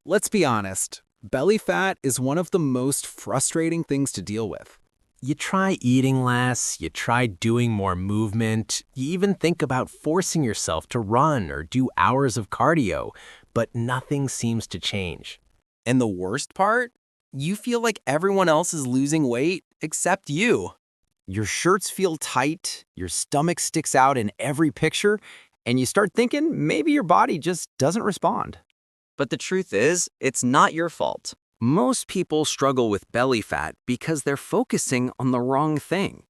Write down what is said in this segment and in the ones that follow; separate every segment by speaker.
Speaker 1: Let's be honest, belly fat is one of the most frustrating things to deal with.
Speaker 2: You try eating less, you try doing more movement, you even think about forcing yourself to run or do hours of cardio, but nothing seems to change.
Speaker 3: And the worst part? You feel like everyone else is losing weight except you. Your shirts feel tight, your stomach sticks out in every picture, and you start thinking maybe your body just doesn't respond.
Speaker 4: But the truth is, it's not your fault.
Speaker 3: Most people struggle with belly fat because they're focusing on the wrong thing.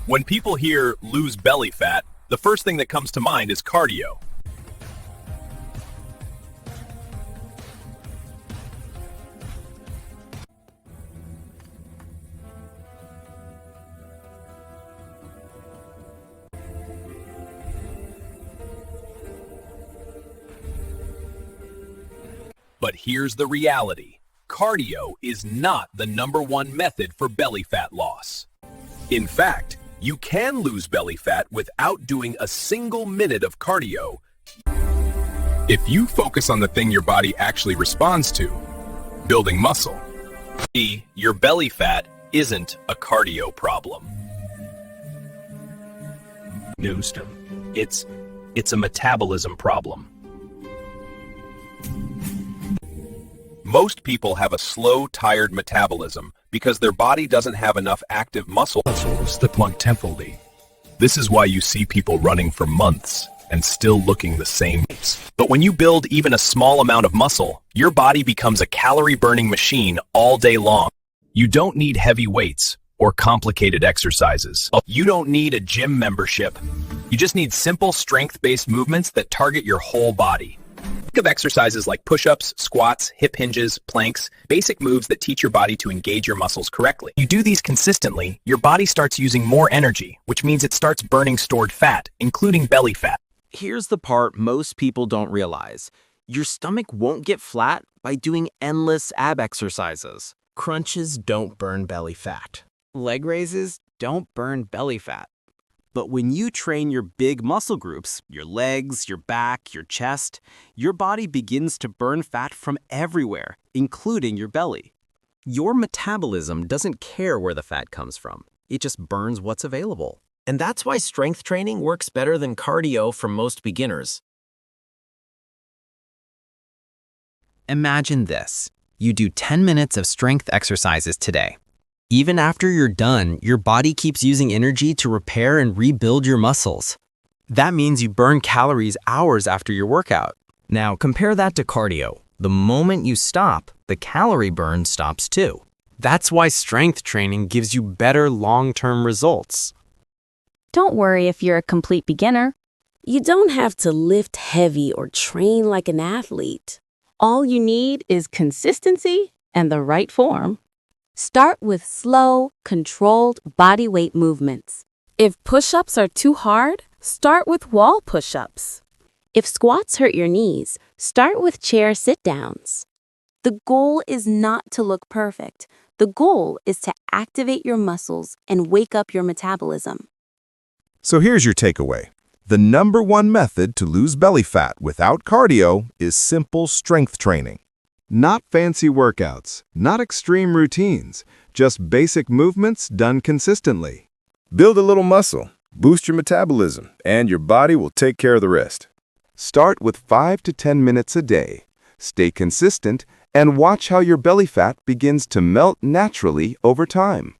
Speaker 5: When people hear lose belly fat, the first thing that comes to mind is cardio. But here's the reality. Cardio is not the #1 method for belly fat loss. In fact, you can lose belly fat without doing a single minute of cardio if you focus on the thing your body actually responds to, building muscle. Your belly fat isn't a cardio problem. It's a metabolism problem. Most people have a slow, tired metabolism because their body doesn't have enough active muscles that plug temporally. This is why you see people running for months and still looking the same. But when you build even a small amount of muscle, your body becomes a calorie-burning machine all day long. You don't need heavy weights or complicated exercises. You don't need a gym membership. You just need simple strength-based movements that target your whole body. Think of exercises like push-ups, squats, hip hinges, planks, basic moves that teach your body to engage your muscles correctly. You do these consistently, your body starts using more energy, which means it starts burning stored fat, including belly fat.
Speaker 3: Here's the part most people don't realize. Your stomach won't get flat by doing endless ab exercises.
Speaker 2: Crunches don't burn belly fat.
Speaker 3: Leg raises don't burn belly fat. But when you train your big muscle groups, your legs, your back, your chest, your body begins to burn fat from everywhere, including your belly. Your metabolism doesn't care where the fat comes from. It just burns what's available.
Speaker 2: And that's why strength training works better than cardio for most beginners.
Speaker 3: Imagine this. You do 10 minutes of strength exercises today. Even after you're done, your body keeps using energy to repair and rebuild your muscles. That means you burn calories hours after your workout. Now, compare that to cardio. The moment you stop, the calorie burn stops too. That's why strength training gives you better long-term results.
Speaker 6: Don't worry if you're a complete beginner. You don't have to lift heavy or train like an athlete. All you need is consistency and the right form. Start with slow, controlled body weight movements. If push-ups are too hard, start with wall push-ups. If squats hurt your knees, start with chair sit-downs. The goal is not to look perfect. The goal is to activate your muscles and wake up your metabolism.
Speaker 7: So here's your takeaway. The #1 method to lose belly fat without cardio is simple strength training. Not fancy workouts, not extreme routines, just basic movements done consistently. Build a little muscle, boost your metabolism, and your body will take care of the rest. Start with 5 to 10 minutes a day. Stay consistent and watch how your belly fat begins to melt naturally over time.